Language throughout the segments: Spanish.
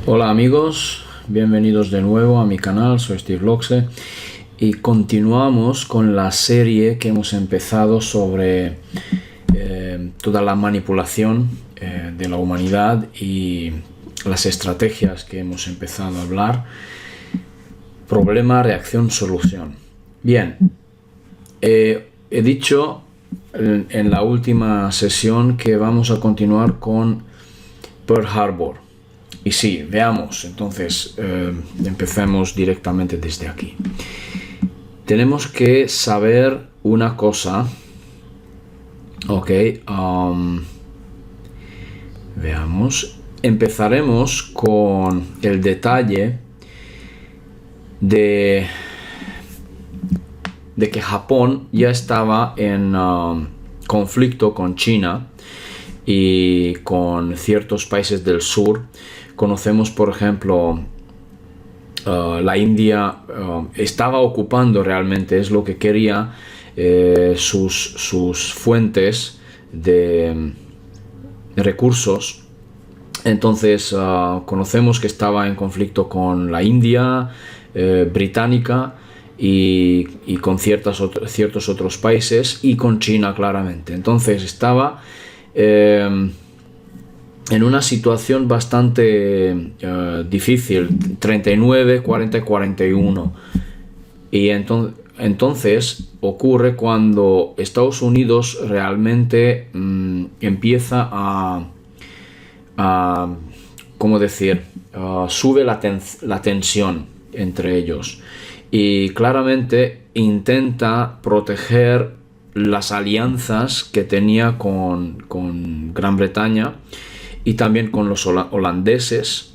Hola amigos, bienvenidos de nuevo a mi canal, soy Steve Loxe y continuamos con la serie que hemos empezado sobre toda la manipulación de la humanidad y las estrategias que hemos empezado a hablar. Problema, reacción, solución. Bien, he dicho en la última sesión que vamos a continuar con Pearl Harbor. Y sí, veamos, entonces empecemos directamente desde aquí. Tenemos que saber una cosa, ok, veamos, empezaremos con el detalle de que Japón ya estaba en conflicto con China y con ciertos países del sur. Conocemos, por ejemplo, la India estaba ocupando realmente, es lo que quería, sus fuentes de recursos. Entonces, conocemos que estaba en conflicto con la India británica y con ciertos otros países y con China claramente. Entonces, estaba en una situación bastante difícil, 39, 40 y 41. Y entonces ocurre cuando Estados Unidos realmente empieza ¿cómo decir? Sube la tensión entre ellos. Y claramente intenta proteger las alianzas que tenía con Gran Bretaña y también con los holandeses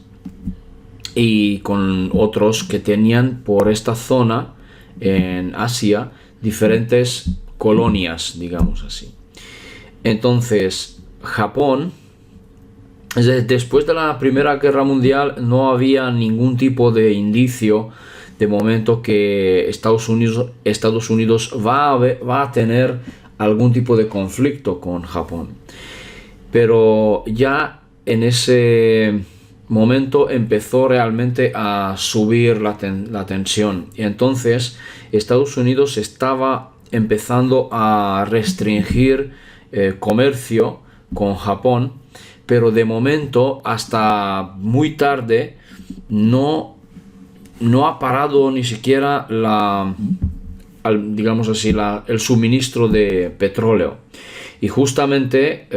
y con otros que tenían por esta zona en Asia diferentes colonias, digamos así. Entonces, Japón, después de la Primera Guerra Mundial, no había ningún tipo de indicio de momento que Estados Unidos va a tener algún tipo de conflicto con Japón. Pero ya en ese momento empezó realmente a subir la tensión. Y entonces Estados Unidos estaba empezando a restringir comercio con Japón. Pero de momento, hasta muy tarde, no ha parado ni siquiera digamos así, el suministro de petróleo. Y justamente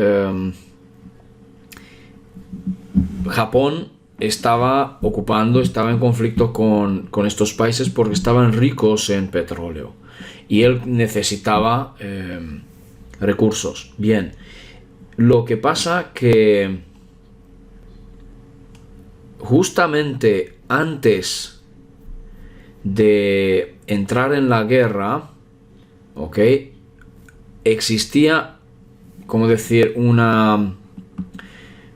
Japón estaba en conflicto con estos países porque estaban ricos en petróleo y él necesitaba recursos. Bien, lo que pasa que justamente antes de entrar en la guerra, ¿ok?, existía, como decir,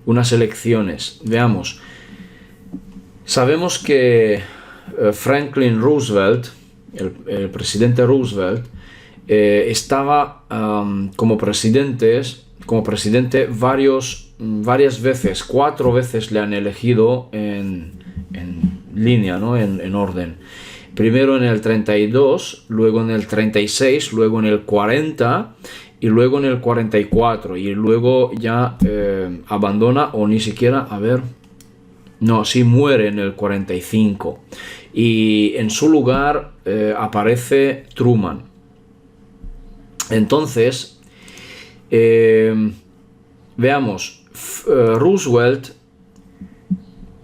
unas elecciones. Veamos. Sabemos que Franklin Roosevelt, el presidente Roosevelt, estaba como presidente varias veces, 4 veces le han elegido en línea, ¿no? En orden. Primero en el 32, luego en el 36, luego en el 40 y luego en el 44 y luego ya abandona o ni siquiera, muere en el 45 y en su lugar aparece Truman. Entonces, veamos, Roosevelt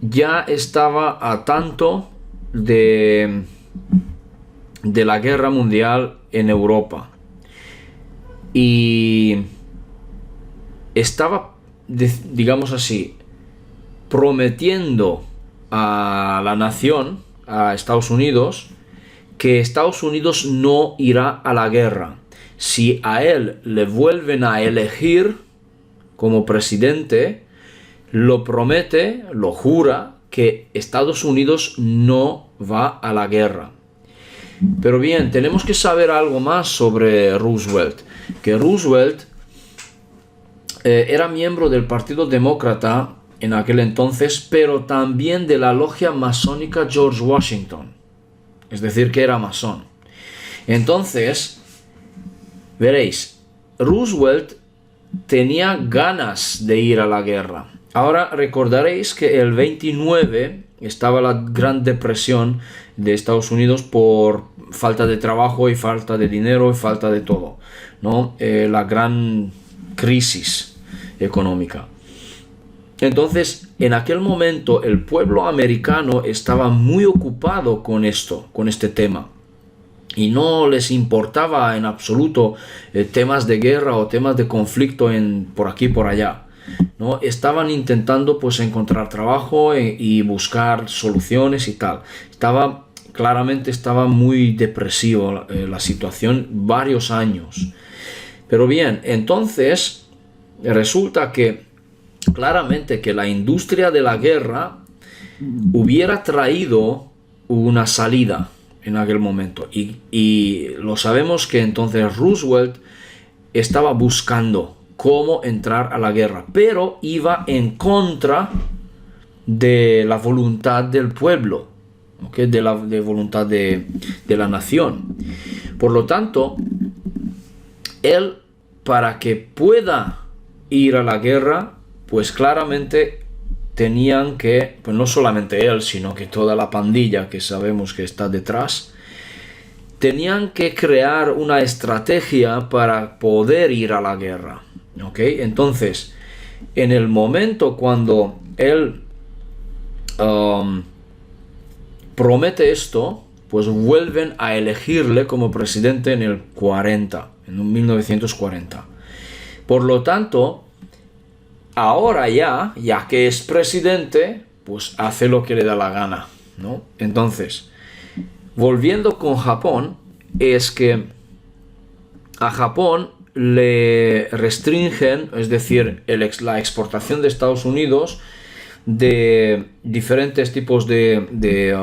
ya estaba a tanto de la guerra mundial en Europa y estaba, digamos así, prometiendo a la nación, a Estados Unidos, que Estados Unidos no irá a la guerra. Si a él le vuelven a elegir como presidente, lo promete, lo jura, que Estados Unidos no va a la guerra. Pero bien, tenemos que saber algo más sobre Roosevelt. Que Roosevelt era miembro del Partido Demócrata en aquel entonces, pero también de la logia masónica George Washington, es decir, que era masón. Entonces, veréis, Roosevelt tenía ganas de ir a la guerra. Ahora recordaréis que el 29 estaba la Gran Depresión de Estados Unidos por falta de trabajo y falta de dinero y falta de todo, ¿no? La gran crisis económica. Entonces, en aquel momento el pueblo americano estaba muy ocupado con esto, con este tema. Y no les importaba en absoluto temas de guerra o temas de conflicto por aquí y por allá, ¿no? Estaban intentando pues encontrar trabajo y buscar soluciones y tal. Claramente estaba muy depresivo la situación varios años. Pero bien, entonces resulta que claramente que la industria de la guerra hubiera traído una salida en aquel momento. Y lo sabemos que entonces Roosevelt estaba buscando cómo entrar a la guerra, pero iba en contra de la voluntad del pueblo, ¿okay? de la voluntad de la nación. Por lo tanto, él, para que pueda ir a la guerra, pues claramente tenían que, pues no solamente él, sino que toda la pandilla que sabemos que está detrás, tenían que crear una estrategia para poder ir a la guerra. ¿Ok? Entonces, en el momento cuando él promete esto, pues vuelven a elegirle como presidente en el 40, en 1940. Por lo tanto, ahora ya que es presidente, pues hace lo que le da la gana, ¿no? Entonces, volviendo con Japón, es que a Japón le restringen, es decir, la exportación de Estados Unidos de diferentes tipos de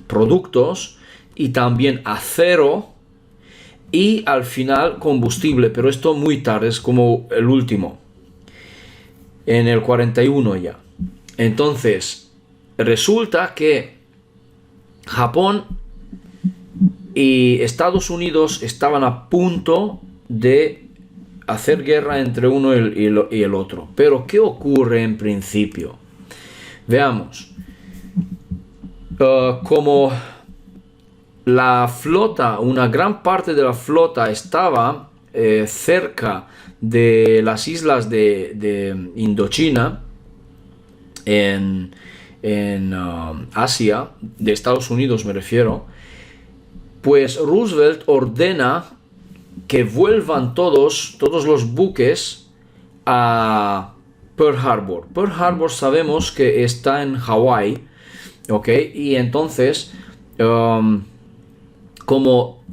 productos y también acero y al final combustible, pero esto muy tarde, es como el último, en el 41 ya. Entonces, resulta que Japón y Estados Unidos estaban a punto de hacer guerra entre uno y el otro. Pero, ¿qué ocurre en principio? Veamos. Como la flota, una gran parte de la flota estaba cerca de las islas de Indochina, en Asia, de Estados Unidos me refiero, pues Roosevelt ordena que vuelvan todos los buques a Pearl Harbor. Pearl Harbor sabemos que está en Hawái, ¿ok? Y entonces, como,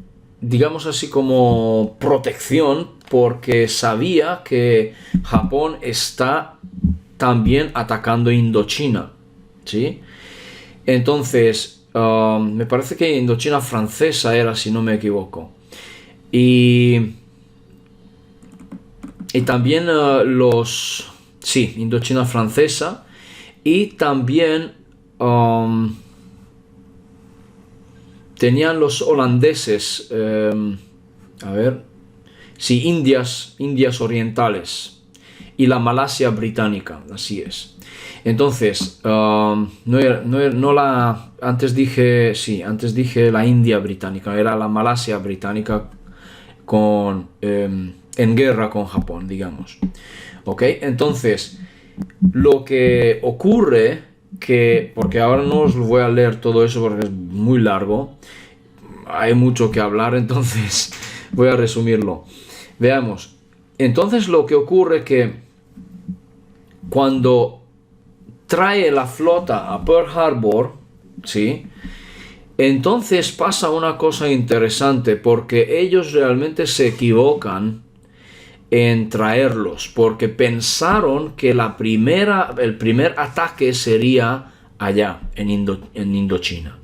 digamos así, como protección, porque sabía que Japón está también atacando Indochina, ¿sí? Entonces, me parece que Indochina francesa era, si no me equivoco. Y también sí, Indochina francesa. Y también tenían los holandeses, sí, Indias orientales y la Malasia británica, así es. Entonces, antes dije la India británica, era la Malasia británica en guerra con Japón, digamos. ¿Ok? Entonces, lo que ocurre, porque ahora no os voy a leer todo eso porque es muy largo, hay mucho que hablar, entonces voy a resumirlo. Veamos. Entonces lo que ocurre que cuando trae la flota a Pearl Harbor, ¿sí? Entonces pasa una cosa interesante, porque ellos realmente se equivocan en traerlos, porque pensaron que el primer ataque sería allá, en Indochina.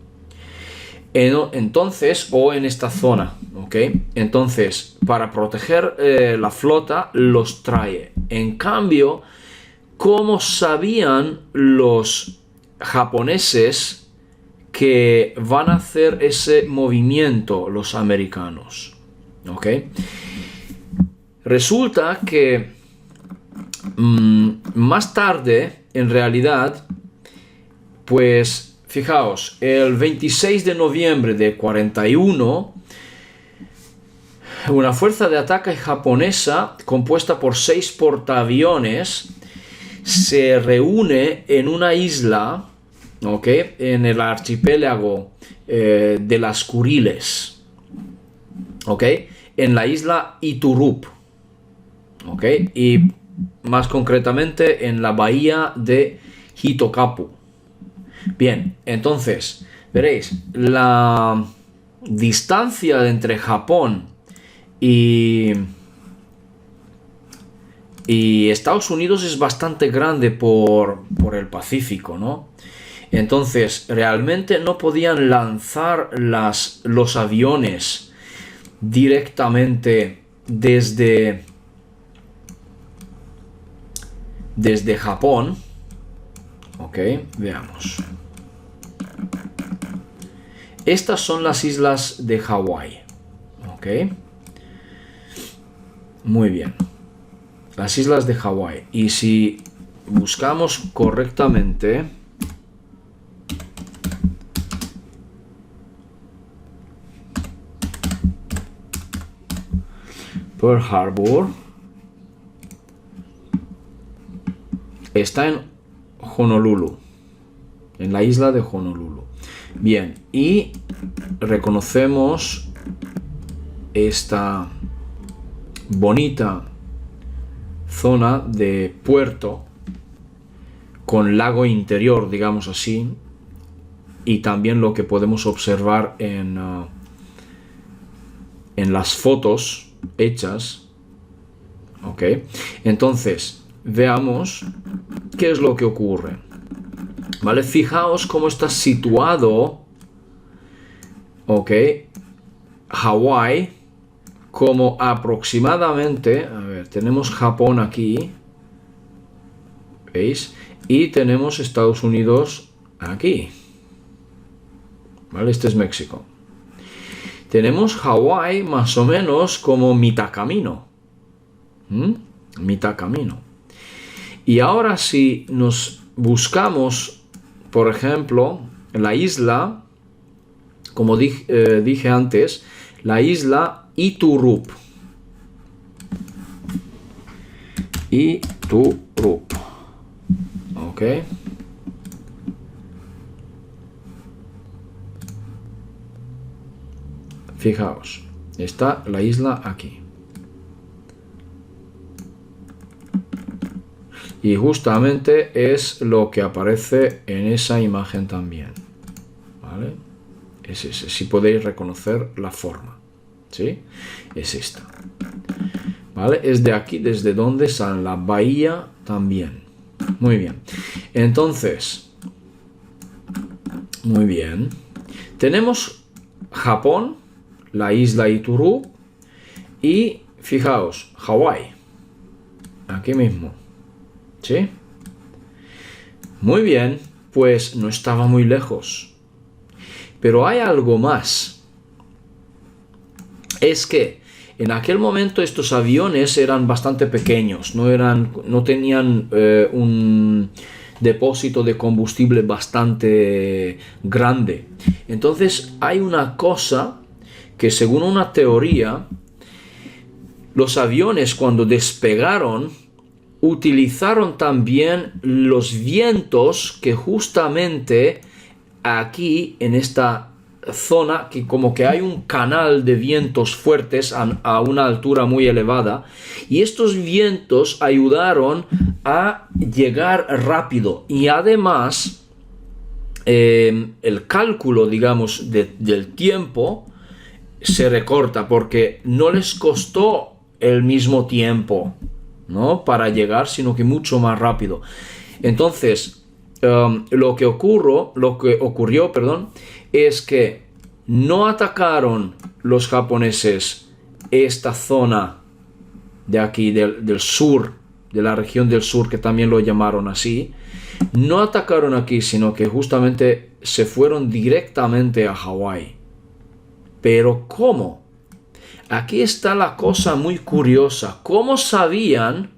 Entonces, o en esta zona, ¿ok? Entonces, para proteger la flota, los trae. En cambio, ¿cómo sabían los japoneses que van a hacer ese movimiento los americanos? ¿Ok? Resulta que más tarde, en realidad, pues fijaos, el 26 de noviembre de 41, una fuerza de ataque japonesa compuesta por 6 portaaviones se reúne en una isla, ¿ok?, en el archipiélago de las Kuriles, ¿ok?, en la isla Iturup, ¿ok?, y más concretamente en la bahía de Hitokapu. Bien, entonces, veréis, la distancia entre Japón y Estados Unidos es bastante grande por el Pacífico, ¿no? Entonces, realmente no podían lanzar los aviones directamente desde Japón. Ok, veamos. Estas son las islas de Hawái. Ok. Muy bien. Las islas de Hawái. Y si buscamos correctamente, Pearl Harbor está en Honolulu, en la isla de Honolulu. Bien, y reconocemos esta bonita zona de puerto con lago interior, digamos así, y también lo que podemos observar en las fotos hechas. Ok, entonces veamos qué es lo que ocurre. Vale, fijaos cómo está situado, ok, Hawái, como aproximadamente, a ver, tenemos Japón aquí, ¿veis? Y tenemos Estados Unidos aquí, ¿vale? Este es México. Tenemos Hawái más o menos como mitad camino, mitad camino. Y ahora si nos buscamos, por ejemplo, la isla, como dije antes, la isla Iturup. Iturup. Ok. Fijaos, está la isla aquí. Y justamente es lo que aparece en esa imagen también. ¿Vale? Es ese. Si podéis reconocer la forma. ¿Sí? Es esta. ¿Vale? Es de aquí, desde donde sale la bahía también. Muy bien. Entonces, muy bien. Tenemos Japón, la isla Iturup, y fijaos, Hawái. Aquí mismo. ¿Sí? Muy bien, pues no estaba muy lejos. Pero hay algo más. Es que en aquel momento estos aviones eran bastante pequeños, no tenían un depósito de combustible bastante grande. Entonces hay una cosa que, según una teoría, los aviones cuando despegaron utilizaron también los vientos que justamente aquí en esta zona, que como que hay un canal de vientos fuertes a una altura muy elevada, y estos vientos ayudaron a llegar rápido, y además el cálculo, digamos, del tiempo se recorta porque no les costó el mismo tiempo, ¿no?, para llegar, sino que mucho más rápido. Entonces, lo que ocurrió, es que no atacaron los japoneses esta zona de aquí, del sur de la región del sur, que también lo llamaron así, no atacaron aquí, sino que justamente se fueron directamente a Hawái. Pero ¿cómo? Aquí está la cosa muy curiosa. ¿Cómo sabían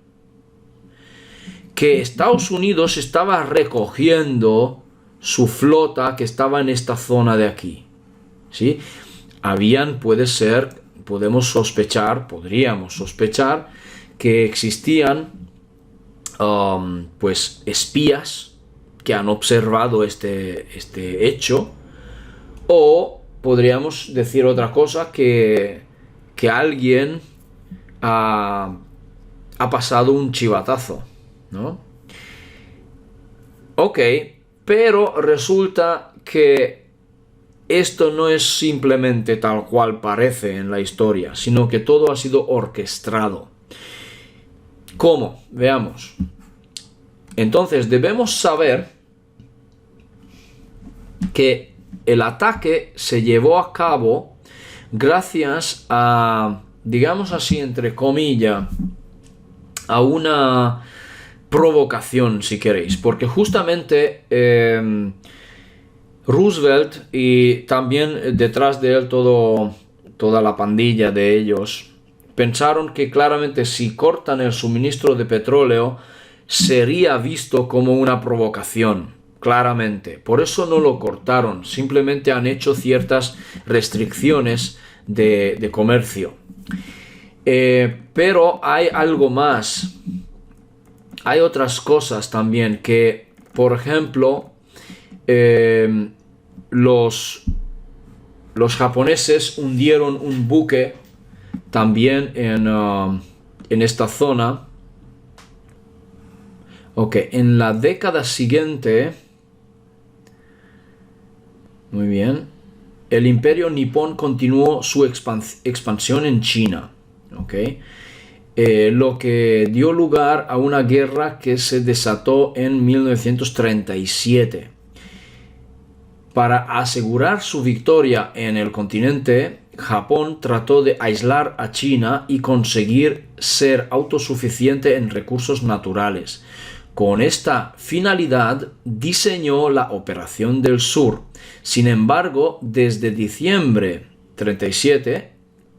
que Estados Unidos estaba recogiendo su flota que estaba en esta zona de aquí? ¿Sí? Podríamos sospechar que existían pues espías que han observado este hecho, o podríamos decir otra cosa, que alguien ha pasado un chivatazo, ¿no? Ok, pero resulta que esto no es simplemente tal cual parece en la historia, sino que todo ha sido orquestado. ¿Cómo? Veamos. Entonces debemos saber que el ataque se llevó a cabo gracias a, digamos así, entre comillas, a una provocación, si queréis, porque justamente Roosevelt y también detrás de él toda la pandilla de ellos pensaron que claramente si cortan el suministro de petróleo sería visto como una provocación, claramente. Por eso no lo cortaron, simplemente han hecho ciertas restricciones de comercio. Pero hay algo más. Hay otras cosas también que, por ejemplo, los japoneses hundieron un buque también en esta zona. Ok, en la década siguiente, muy bien, el imperio nipón continuó su expansión en China. Ok, lo que dio lugar a una guerra que se desató en 1937. Para asegurar su victoria en el continente, Japón trató de aislar a China y conseguir ser autosuficiente en recursos naturales. Con esta finalidad diseñó la Operación del Sur. Sin embargo, desde diciembre 37,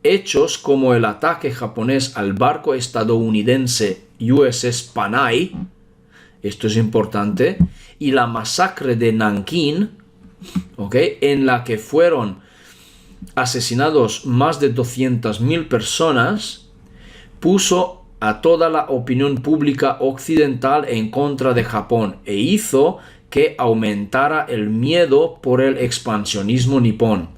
hechos como el ataque japonés al barco estadounidense USS Panay, esto es importante, y la masacre de Nankín, en la que fueron asesinados más de 200.000 personas, puso a toda la opinión pública occidental en contra de Japón e hizo que aumentara el miedo por el expansionismo nipón.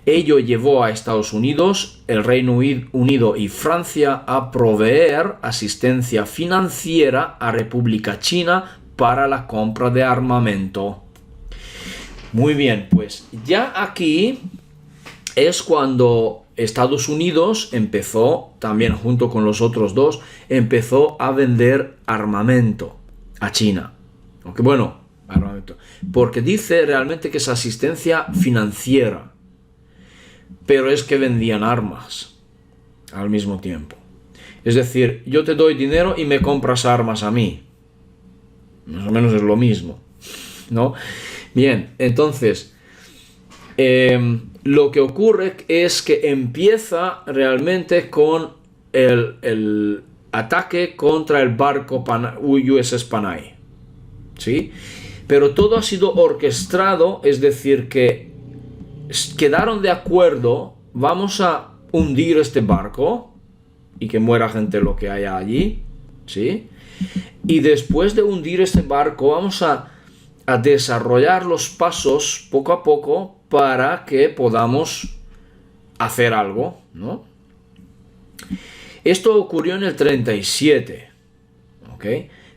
Ello llevó a Estados Unidos, el Reino Unido y Francia a proveer asistencia financiera a República China para la compra de armamento. Muy bien, pues ya aquí es cuando Estados Unidos empezó, también junto con los otros dos, empezó a vender armamento a China. Aunque bueno, armamento. Porque dice realmente que es asistencia financiera. Pero es que vendían armas al mismo tiempo. Es decir, yo te doy dinero y me compras armas a mí. Más o menos es lo mismo, ¿no? Bien, entonces, lo que ocurre es que empieza realmente con el ataque contra el barco USS Panay, ¿sí? Pero todo ha sido orquestado, es decir, que quedaron de acuerdo, vamos a hundir este barco y que muera gente lo que haya allí, ¿sí? Y después de hundir este barco vamos a desarrollar los pasos poco a poco para que podamos hacer algo, ¿no? Esto ocurrió en el 37, ¿ok?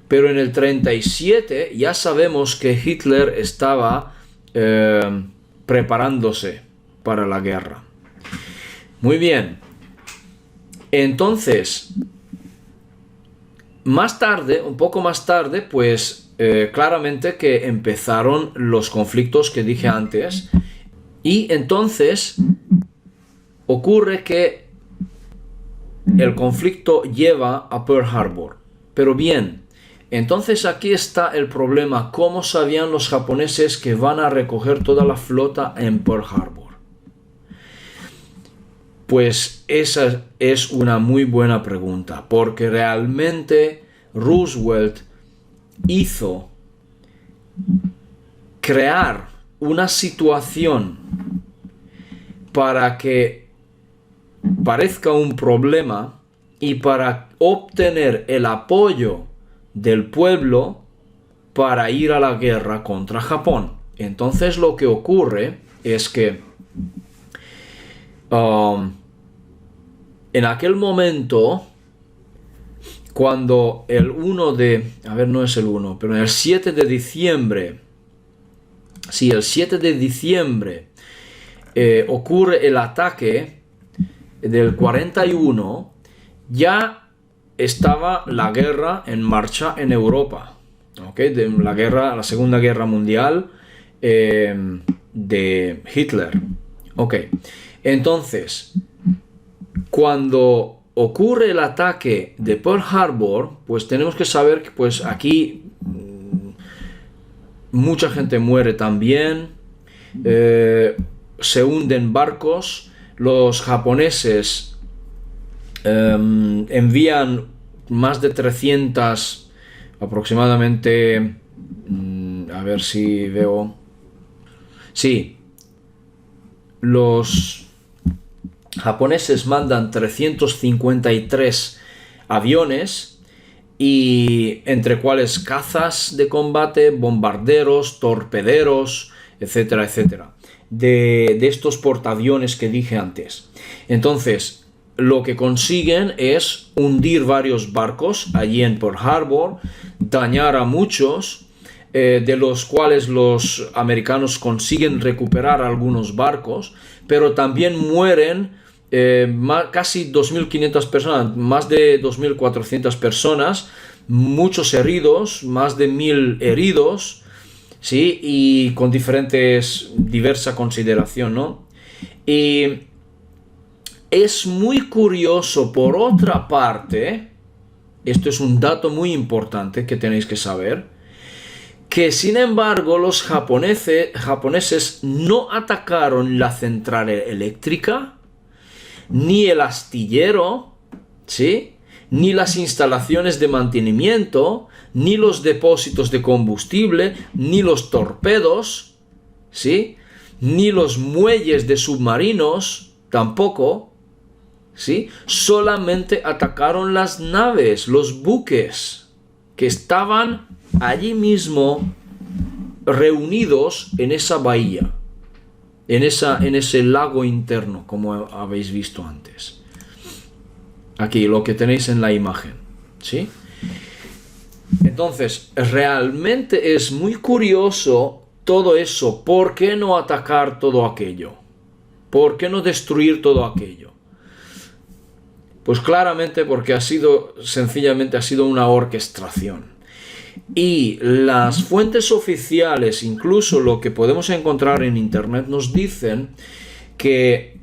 Pero en el 37 ya sabemos que Hitler estaba preparándose para la guerra. Muy bien. Entonces, más tarde, un poco más tarde, pues claramente que empezaron los conflictos que dije antes. Y entonces ocurre que el conflicto lleva a Pearl Harbor. Pero bien, entonces aquí está el problema. ¿Cómo sabían los japoneses que van a recoger toda la flota en Pearl Harbor? Pues esa es una muy buena pregunta, porque realmente Roosevelt hizo crear una situación para que parezca un problema y para obtener el apoyo del pueblo para ir a la guerra contra Japón. Entonces lo que ocurre es que en aquel momento, cuando el 1 de... A ver, no es el 1, pero el 7 de diciembre... Sí, el 7 de diciembre ocurre el ataque del 41, ya estaba la guerra en marcha en Europa, ¿okay? La Segunda Guerra Mundial de Hitler. Okay. Entonces, cuando ocurre el ataque de Pearl Harbor, pues tenemos que saber que pues aquí mucha gente muere también, se hunden barcos, los japoneses envían más de 300 aproximadamente, a ver si veo, sí, los japoneses mandan 353 aviones, y entre cuales cazas de combate, bombarderos, torpederos, etcétera, etcétera, de estos portaaviones que dije antes. Entonces, lo que consiguen es hundir varios barcos allí en Pearl Harbor, dañar a muchos, de los cuales los americanos consiguen recuperar algunos barcos, pero también mueren casi 2.500 personas, más de 2.400 personas, muchos heridos, más de 1.000 heridos, ¿sí? Y con diversa consideración, ¿no? Y es muy curioso, por otra parte, esto es un dato muy importante que tenéis que saber, que sin embargo los japoneses no atacaron la central eléctrica, ni el astillero, ¿sí? Ni las instalaciones de mantenimiento, ni los depósitos de combustible, ni los torpedos, ¿sí? Ni los muelles de submarinos, tampoco, ¿sí? Solamente atacaron las naves, los buques, que estaban allí mismo reunidos en esa bahía, en ese lago interno, como habéis visto antes. Aquí, lo que tenéis en la imagen, ¿sí? Entonces, realmente es muy curioso todo eso. ¿Por qué no atacar todo aquello? ¿Por qué no destruir todo aquello? Pues claramente porque sencillamente ha sido una orquestación. Y las fuentes oficiales, incluso lo que podemos encontrar en internet, nos dicen que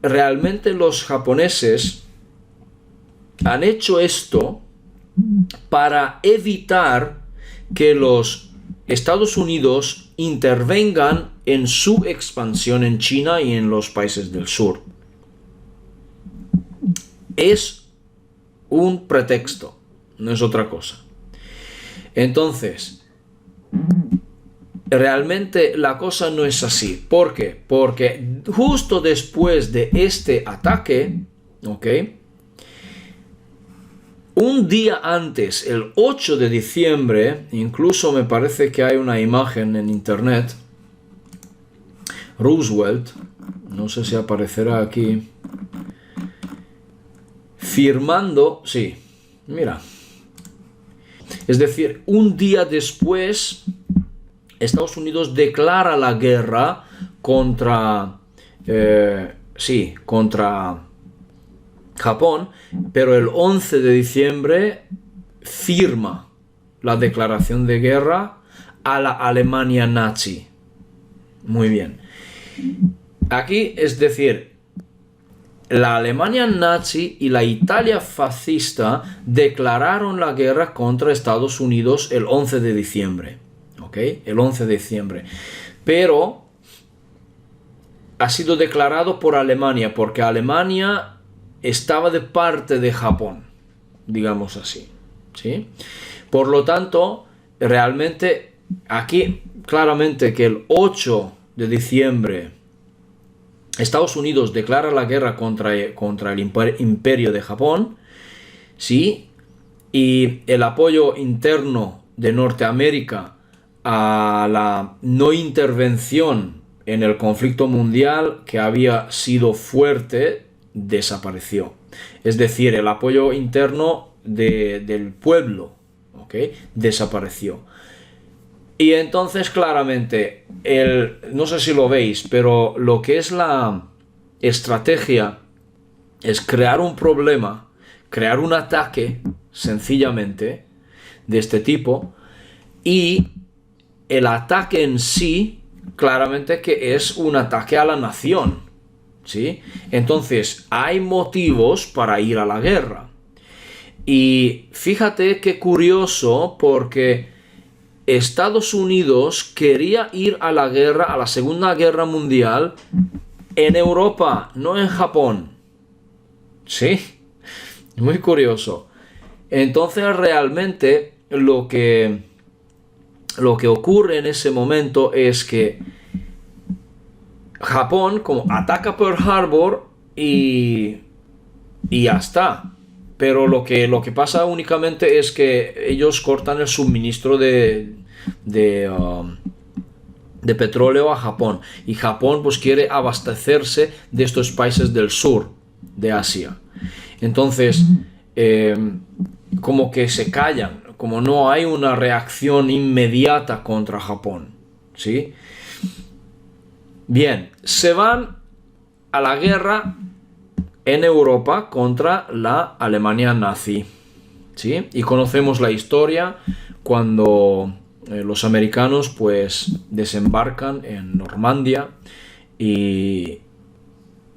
realmente los japoneses han hecho esto para evitar que los Estados Unidos intervengan en su expansión en China y en los países del sur. Es un pretexto, no es otra cosa. Entonces, realmente la cosa no es así. ¿Por qué? Porque justo después de este ataque, ¿ok? Un día antes, el 8 de diciembre, incluso me parece que hay una imagen en internet, Roosevelt, no sé si aparecerá aquí, firmando, sí, mira. Es decir, un día después, Estados Unidos declara la guerra contra Japón, pero el 11 de diciembre firma la declaración de guerra a la Alemania nazi. Muy bien. Aquí, es decir, la Alemania nazi y la Italia fascista declararon la guerra contra Estados Unidos el 11 de diciembre. ¿Ok? El 11 de diciembre. Pero ha sido declarado por Alemania, porque Alemania estaba de parte de Japón, digamos así. ¿Sí? Por lo tanto, realmente aquí claramente que el 8 de diciembre Estados Unidos declara la guerra contra el imperio de Japón, ¿sí? Y el apoyo interno de Norteamérica a la no intervención en el conflicto mundial, que había sido fuerte, desapareció. Es decir, el apoyo interno del pueblo, ¿ok? Desapareció. Y entonces claramente, no sé si lo veis, pero lo que es la estrategia es crear un problema, crear un ataque, sencillamente, de este tipo, y el ataque en sí, claramente que es un ataque a la nación, ¿sí? Entonces, hay motivos para ir a la guerra. Y fíjate qué curioso, porque Estados Unidos quería ir a la guerra, a la Segunda Guerra Mundial, en Europa, no en Japón. ¿Sí? Muy curioso. Entonces realmente lo que ocurre en ese momento es que Japón como ataca Pearl Harbor y ya está. Pero lo que pasa únicamente es que ellos cortan el suministro de petróleo a Japón. Y Japón pues quiere abastecerse de estos países del sur de Asia. Entonces, como que se callan, como no hay una reacción inmediata contra Japón. ¿Sí? Bien, se van a la guerra en Europa contra la Alemania nazi, ¿sí? Y conocemos la historia cuando los americanos pues desembarcan en Normandía y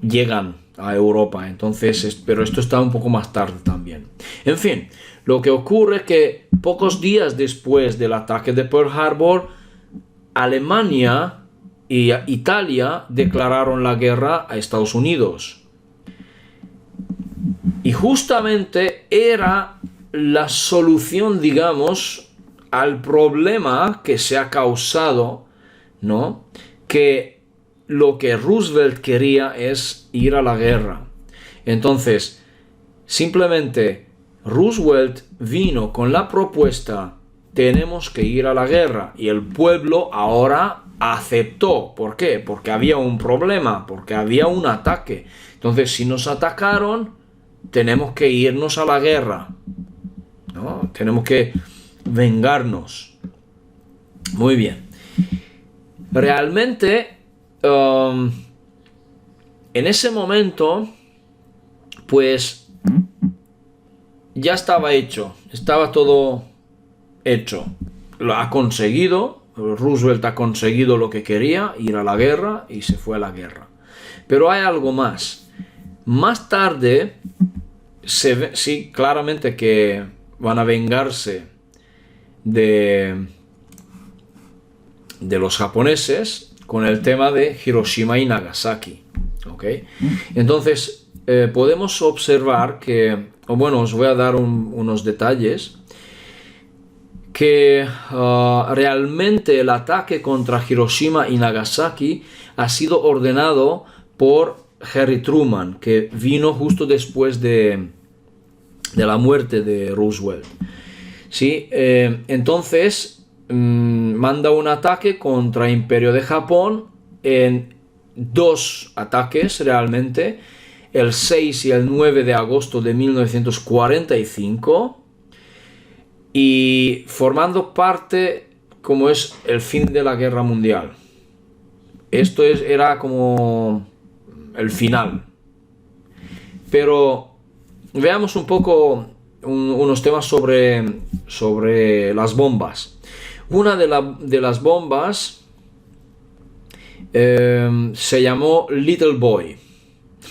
llegan a Europa. Entonces, pero esto está un poco más tarde también. En fin, lo que ocurre es que pocos días después del ataque de Pearl Harbor, Alemania y Italia declararon la guerra a Estados Unidos. Y justamente era la solución, digamos, al problema que se ha causado, ¿no? Que lo que Roosevelt quería es ir a la guerra. Entonces, simplemente Roosevelt vino con la propuesta: tenemos que ir a la guerra. Y el pueblo ahora aceptó. ¿Por qué? Porque había un problema, porque había un ataque. Entonces, si nos atacaron, tenemos que irnos a la guerra, ¿no? Tenemos que vengarnos. Muy bien. Realmente, en ese momento, pues, ya estaba hecho. Estaba todo hecho. Lo ha conseguido. Roosevelt ha conseguido lo que quería, ir a la guerra, y se fue a la guerra. Pero hay algo más. Más tarde se ve, sí, claramente que van a vengarse de los japoneses con el tema de Hiroshima y Nagasaki. ¿Ok? Entonces, podemos observar que, os voy a dar unos detalles, que realmente el ataque contra Hiroshima y Nagasaki ha sido ordenado por Harry Truman, que vino justo después de la muerte de Roosevelt. ¿Sí? Entonces manda un ataque contra el Imperio de Japón en dos ataques realmente, el 6 y el 9 de agosto de 1945, y formando parte como es el fin de la Guerra Mundial. Esto era como el final. Pero veamos un poco unos temas sobre las bombas. Una de las bombas se llamó Little Boy.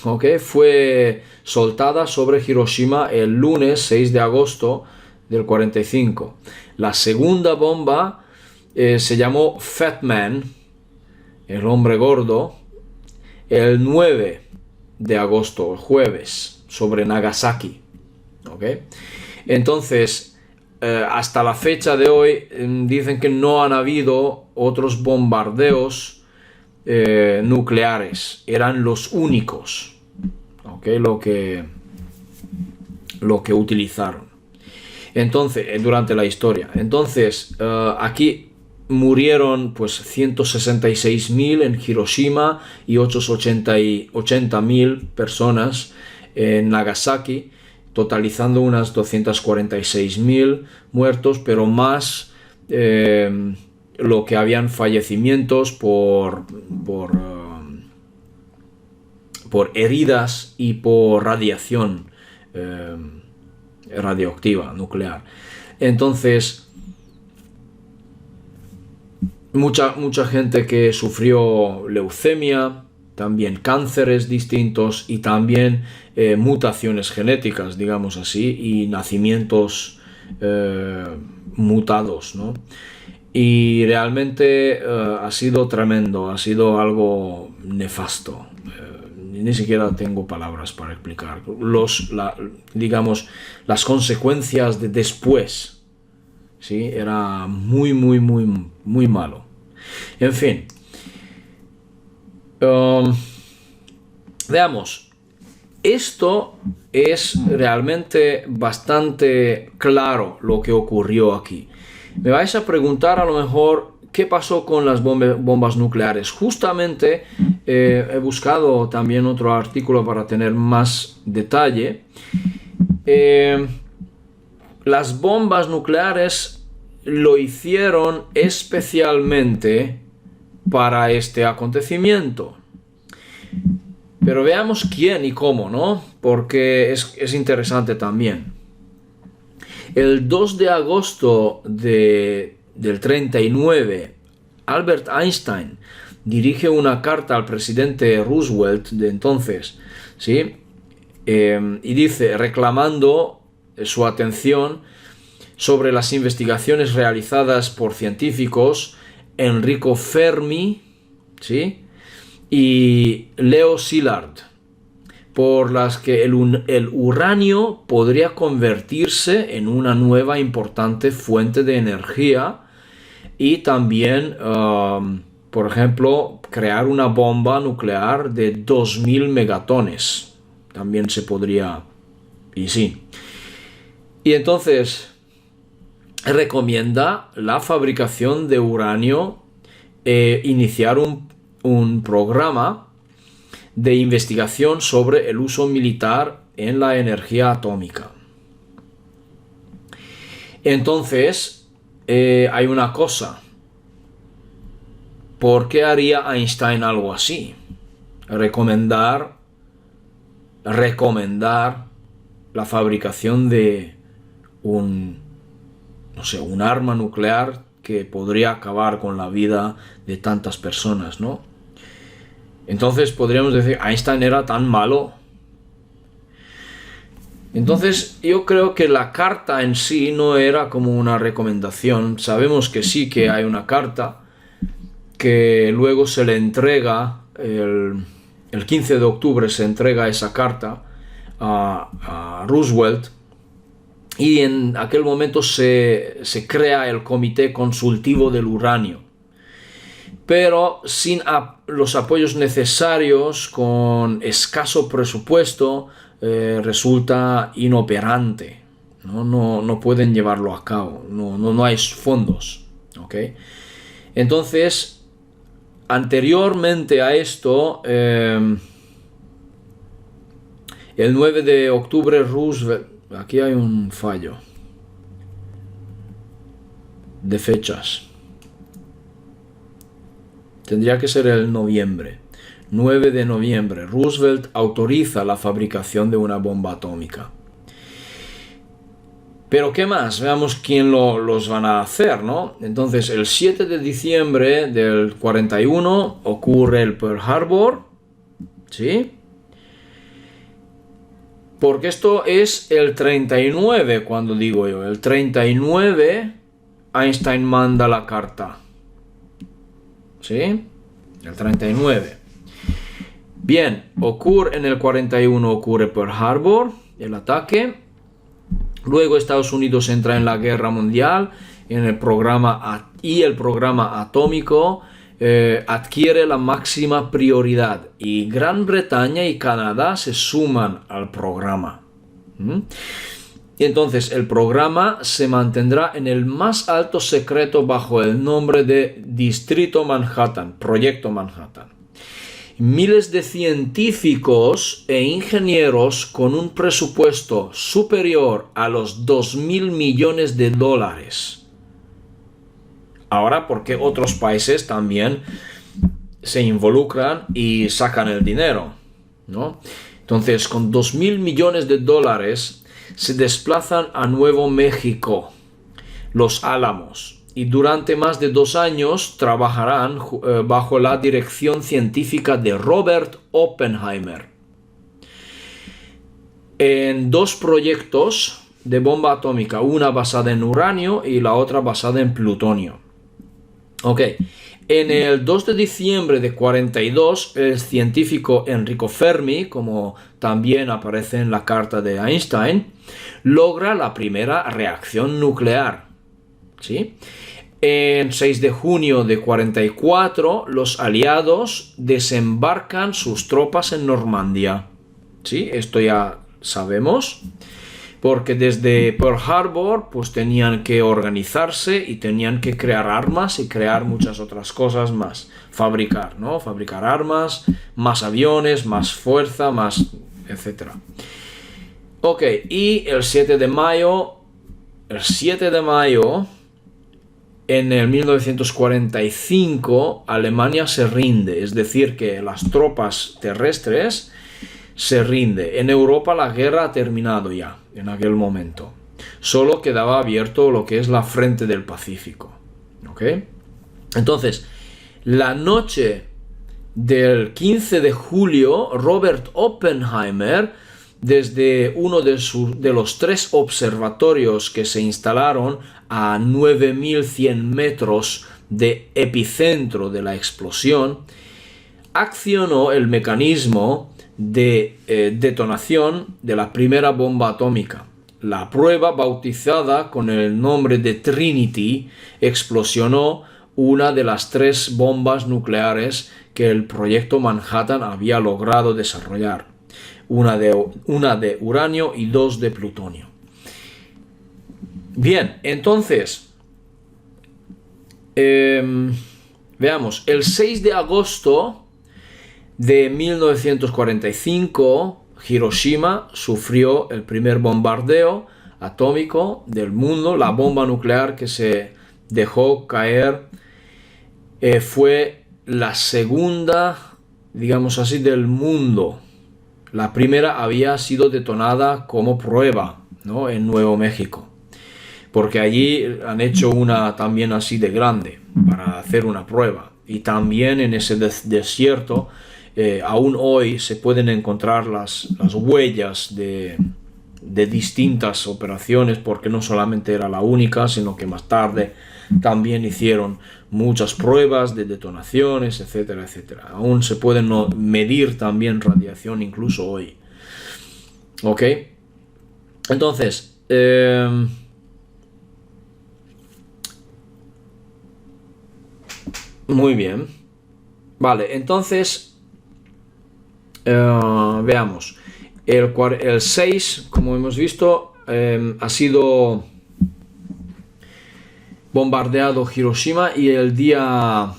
¿ok? Fue soltada sobre Hiroshima el lunes 6 de agosto del 45. La segunda bomba se llamó Fat Man, el hombre gordo, el 9 de agosto, el jueves, sobre Nagasaki. ¿Ok? Entonces, hasta la fecha de hoy, dicen que no han habido otros bombardeos nucleares. Eran los únicos, ¿ok? Lo que utilizaron. Entonces, durante la historia. Entonces, aquí murieron pues 166.000 en Hiroshima y otros 80.000 personas en Nagasaki, totalizando unas 246.000 muertos, pero más lo que habían fallecimientos por heridas y por radiación radioactiva nuclear. Entonces, mucha gente que sufrió leucemia, también cánceres distintos y también mutaciones genéticas, digamos así, y nacimientos mutados, ¿no? Y realmente ha sido tremendo, ha sido algo nefasto. Ni siquiera tengo palabras para explicar digamos, las consecuencias de después. ¿Sí? Era muy, muy, muy, muy malo. En fin. Veamos. Esto es realmente bastante claro lo que ocurrió aquí. Me vais a preguntar a lo mejor qué pasó con las bombas nucleares. Justamente he buscado también otro artículo para tener más detalle. Las bombas nucleares lo hicieron especialmente para este acontecimiento. Pero veamos quién y cómo, ¿no? Porque es interesante también. El 2 de agosto del 39, Albert Einstein dirige una carta al presidente Roosevelt de entonces, ¿sí? Y dice, reclamando su atención sobre las investigaciones realizadas por científicos Enrico Fermi, ¿sí? Y Leo Szilard, por las que el uranio podría convertirse en una nueva importante fuente de energía y también, por ejemplo, crear una bomba nuclear de 2.000 megatones. También se podría, y sí. Y entonces recomienda la fabricación de uranio, iniciar un programa de investigación sobre el uso militar en la energía atómica. Entonces, hay una cosa. ¿Por qué haría Einstein algo así? Recomendar la fabricación de un arma nuclear que podría acabar con la vida de tantas personas, ¿no? Entonces podríamos decir, Einstein era tan malo. Entonces yo creo que la carta en sí no era como una recomendación. Sabemos que sí que hay una carta que luego se le entrega, el 15 de octubre se entrega esa carta a Roosevelt, y en aquel momento se crea el Comité Consultivo del Uranio. Pero sin los apoyos necesarios, con escaso presupuesto, resulta inoperante. No pueden llevarlo a cabo, no hay fondos. ¿Okay? Entonces, anteriormente a esto, el 9 de octubre Roosevelt, aquí hay un fallo de fechas. Tendría que ser el noviembre. 9 de noviembre. Roosevelt autoriza la fabricación de una bomba atómica. Pero ¿qué más? Veamos quién los van a hacer, ¿no? Entonces, el 7 de diciembre del 41 ocurre el Pearl Harbor, ¿sí? Porque esto es el 39, cuando digo yo. El 39, Einstein manda la carta. ¿Sí? El 39. Bien, en el 41 ocurre Pearl Harbor, el ataque. Luego Estados Unidos entra en la Guerra Mundial el programa atómico adquiere la máxima prioridad y Gran Bretaña y Canadá se suman al programa. Y entonces el programa se mantendrá en el más alto secreto bajo el nombre de Distrito Manhattan, Proyecto Manhattan. Miles de científicos e ingenieros con un presupuesto superior a los 2.000 millones de dólares. Ahora, porque otros países también se involucran y sacan el dinero, ¿no? Entonces, con 2.000 millones de dólares se desplazan a Nuevo México, Los Álamos, y durante más de 2 años trabajarán bajo la dirección científica de Robert Oppenheimer en 2 proyectos de bomba atómica, una basada en uranio y la otra basada en plutonio. Ok, en el 2 de diciembre de 42, el científico Enrico Fermi, como también aparece en la carta de Einstein, logra la primera reacción nuclear. ¿Sí? En 6 de junio de 44, los aliados desembarcan sus tropas en Normandía. ¿Sí? Esto ya sabemos, porque desde Pearl Harbor pues tenían que organizarse y tenían que crear armas y crear muchas otras cosas más. Fabricar, ¿no? Fabricar armas, más aviones, más fuerza, más etcétera. Ok, y el 7 de mayo, en el 1945, Alemania se rinde, es decir, que las tropas terrestres se rinden. En Europa la guerra ha terminado ya, en aquel momento. Solo quedaba abierto lo que es la frente del Pacífico. ¿Ok? Entonces, la noche del 15 de julio, Robert Oppenheimer, desde uno de los 3 observatorios que se instalaron a 9.100 metros de epicentro de la explosión, accionó el mecanismo de detonación de la primera bomba atómica. La prueba, bautizada con el nombre de Trinity, explosionó una de las 3 bombas nucleares que el proyecto Manhattan había logrado desarrollar. Una de uranio y 2 de plutonio. Bien, entonces, veamos, el 6 de agosto de 1945, Hiroshima sufrió el primer bombardeo atómico del mundo. La bomba nuclear que se dejó caer fue la segunda, digamos así, del mundo. La primera había sido detonada como prueba, ¿no? En Nuevo México, porque allí han hecho una también así de grande para hacer una prueba. Y también en ese desierto, aún hoy se pueden encontrar las huellas de distintas operaciones, porque no solamente era la única, sino que más tarde también hicieron muchas pruebas de detonaciones, etcétera, etcétera. Aún se pueden medir también radiación incluso hoy. ¿Ok? Entonces, muy bien. Vale, entonces, veamos. El 6, como hemos visto, ha sido bombardeado Hiroshima, y el día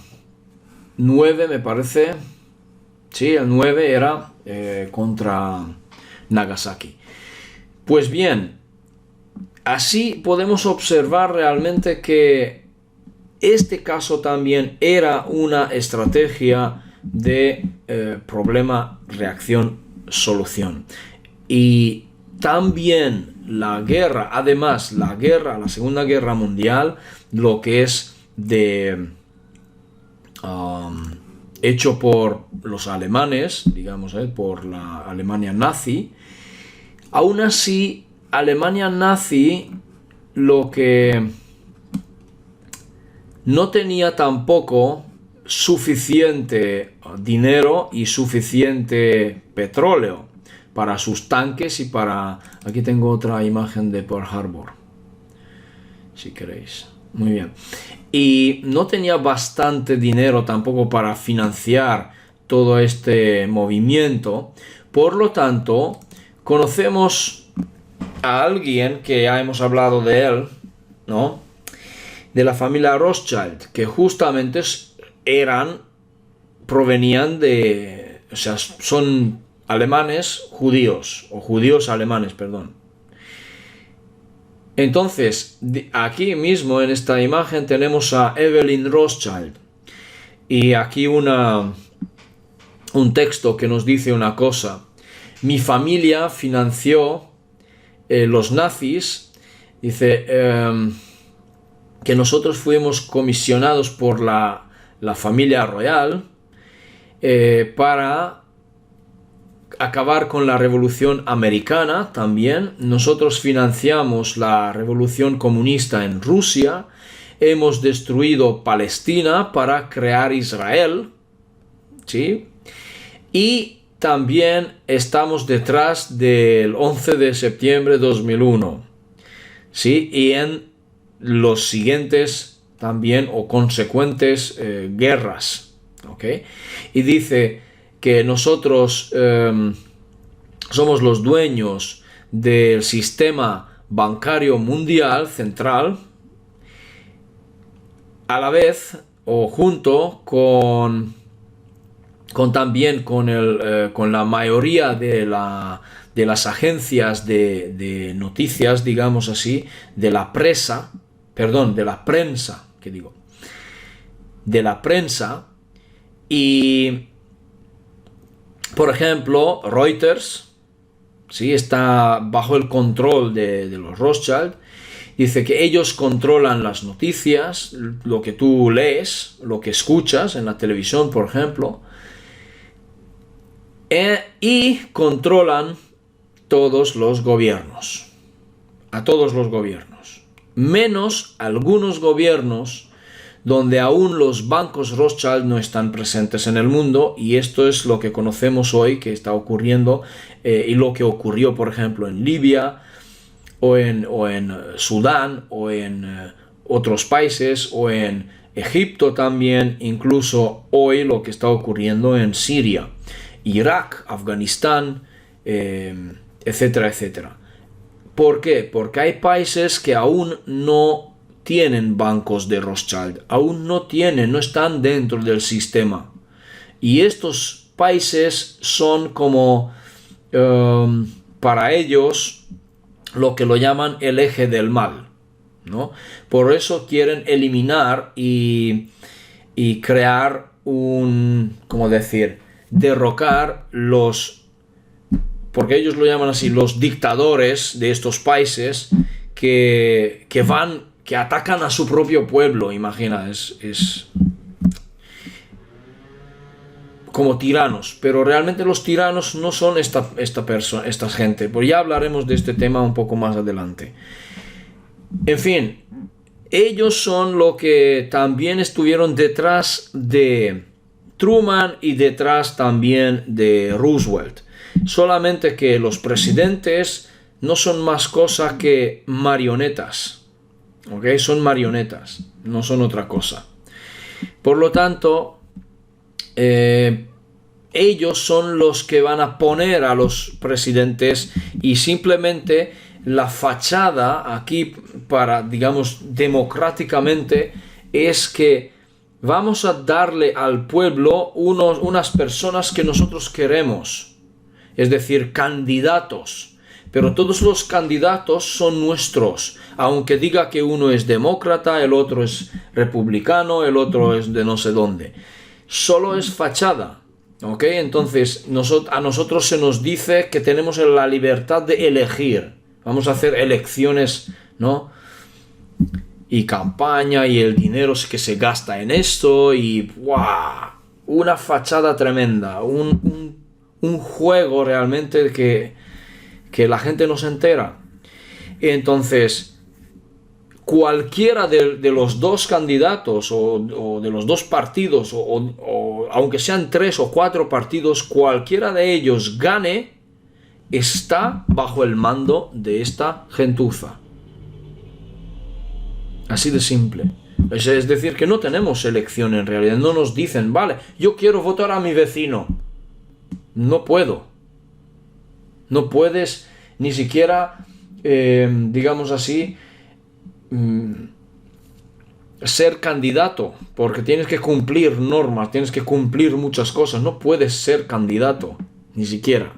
9, me parece, sí, el 9 era contra Nagasaki. Pues bien, así podemos observar realmente que este caso también era una estrategia de problema, reacción, solución. Y también la guerra, además la Segunda Guerra Mundial, lo que es hecho por los alemanes, digamos, por la Alemania nazi, Aún así, Alemania nazi lo que no tenía tampoco suficiente dinero y suficiente petróleo para sus tanques y para... Aquí tengo otra imagen de Pearl Harbor, si queréis. Muy bien. Y no tenía bastante dinero tampoco para financiar todo este movimiento. Por lo tanto, conocemos a alguien que ya hemos hablado de él, ¿no? De la familia Rothschild, que justamente provenían de... O sea, son alemanes judíos, o judíos alemanes, perdón. Entonces, aquí mismo en esta imagen tenemos a Evelyn Rothschild. Y aquí un texto que nos dice una cosa. Mi familia financió los nazis. Dice que nosotros fuimos comisionados por la familia royal para acabar con la revolución americana también. Nosotros financiamos la revolución comunista en Rusia. Hemos destruido Palestina para crear Israel, ¿sí? Y también estamos detrás del 11 de septiembre de 2001, ¿sí? Y en los siguientes también o consecuentes guerras, ¿ok? Y dice que nosotros somos los dueños del sistema bancario mundial central, a la vez o junto con también con la mayoría de las agencias de noticias, digamos así, de la prensa, y por ejemplo, Reuters, ¿sí? Está bajo el control de los Rothschild. Dice que ellos controlan las noticias, lo que tú lees, lo que escuchas en la televisión, por ejemplo, y controlan todos los gobiernos, a todos los gobiernos, menos algunos gobiernos donde aún los bancos Rothschild no están presentes en el mundo, y esto es lo que conocemos hoy que está ocurriendo, y lo que ocurrió, por ejemplo, en Libia, o en Sudán, o en otros países, o en Egipto también, incluso hoy lo que está ocurriendo en Siria, Irak, Afganistán, etcétera, etcétera. ¿Por qué? Porque hay países que aún no tienen bancos de Rothschild, aún no están dentro del sistema. Y estos países son como, para ellos, lo que lo llaman el eje del mal, ¿no? Por eso quieren eliminar y crear derrocar porque ellos lo llaman así, los dictadores de estos países que atacan a su propio pueblo. Imagina, es como tiranos, pero realmente los tiranos no son esta gente, pues ya hablaremos de este tema un poco más adelante. En fin, ellos son lo que también estuvieron detrás de Truman y detrás también de Roosevelt, solamente que los presidentes no son más cosa que marionetas. ¿Ok? Son marionetas, no son otra cosa. Por lo tanto, ellos son los que van a poner a los presidentes, y simplemente la fachada aquí para, digamos, democráticamente, es que vamos a darle al pueblo unas personas que nosotros queremos, es decir, candidatos. Pero todos los candidatos son nuestros, aunque diga que uno es demócrata, el otro es republicano, el otro es de no sé dónde. Solo es fachada, ¿ok? Entonces, a nosotros se nos dice que tenemos la libertad de elegir. Vamos a hacer elecciones, ¿no? Y campaña, y el dinero que se gasta en esto, y ¡guau! Una fachada tremenda, un juego realmente que que la gente no se entera. Entonces, cualquiera de los dos candidatos o de los dos partidos, o aunque sean 3 o 4 partidos, cualquiera de ellos gane, está bajo el mando de esta gentuza. Así de simple. Es decir, que no tenemos elección en realidad. No nos dicen, vale, yo quiero votar a mi vecino. No puedo. No puedes ni siquiera, digamos así, ser candidato, porque tienes que cumplir normas, tienes que cumplir muchas cosas. No puedes ser candidato, ni siquiera.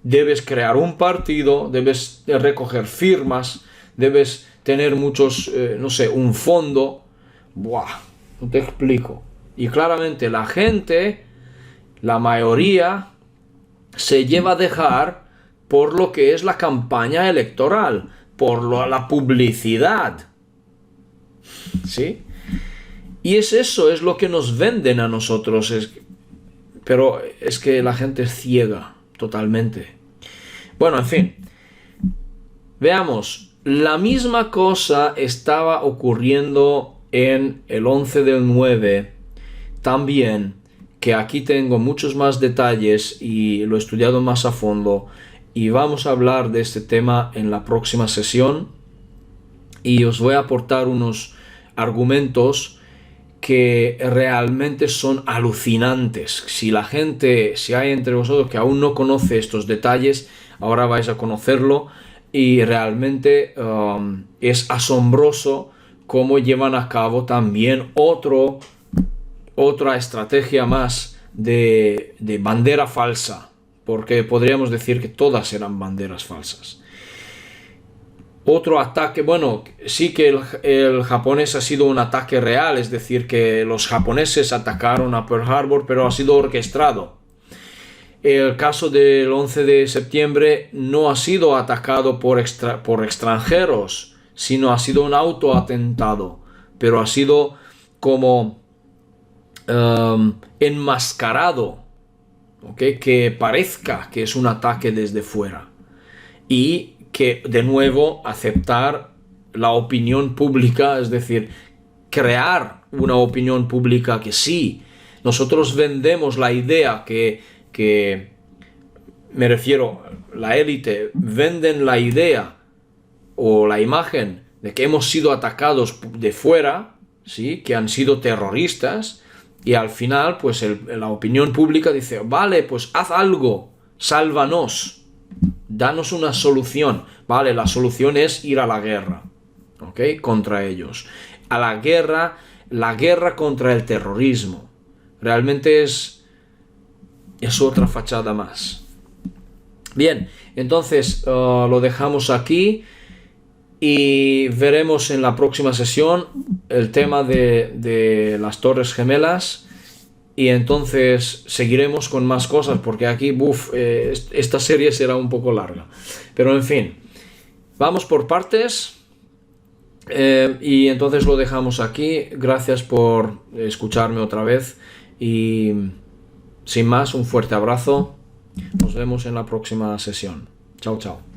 Debes crear un partido, debes recoger firmas, debes tener muchos, no sé, un fondo. Buah, no te explico. Y claramente la gente, la mayoría, se lleva a dejar por lo que es la campaña electoral, por la publicidad. ¿Sí? Y es eso, es lo que nos venden a nosotros. Pero es que la gente es ciega, totalmente. Bueno, en fin. Veamos. La misma cosa estaba ocurriendo en el 11 del 9 también, que aquí tengo muchos más detalles y lo he estudiado más a fondo, y vamos a hablar de este tema en la próxima sesión, y os voy a aportar unos argumentos que realmente son alucinantes. Si hay entre vosotros que aún no conoce estos detalles, ahora vais a conocerlo, y realmente es asombroso cómo llevan a cabo también otra estrategia más de bandera falsa, porque podríamos decir que todas eran banderas falsas. Otro ataque, bueno, sí que el japonés ha sido un ataque real, es decir, que los japoneses atacaron a Pearl Harbor, pero ha sido orquestado. El caso del 11 de septiembre no ha sido atacado por extranjeros, sino ha sido un autoatentado, pero ha sido como enmascarado, ¿okay? Que parezca que es un ataque desde fuera, y que de nuevo aceptar la opinión pública, es decir, crear una opinión pública que sí, nosotros vendemos la idea que me refiero, la élite venden la idea o la imagen de que hemos sido atacados de fuera, ¿sí? Que han sido terroristas, y al final pues la opinión pública dice, vale, pues haz algo, sálvanos, danos una solución. Vale, la solución es ir a la guerra, ¿ok? Contra ellos. La guerra contra el terrorismo. Realmente es otra fachada más. Bien, entonces lo dejamos aquí y veremos en la próxima sesión el tema de las Torres Gemelas, y entonces seguiremos con más cosas, porque aquí, esta serie será un poco larga. Pero en fin, vamos por partes, y entonces lo dejamos aquí. Gracias por escucharme otra vez y sin más, un fuerte abrazo. Nos vemos en la próxima sesión. Chao, chao.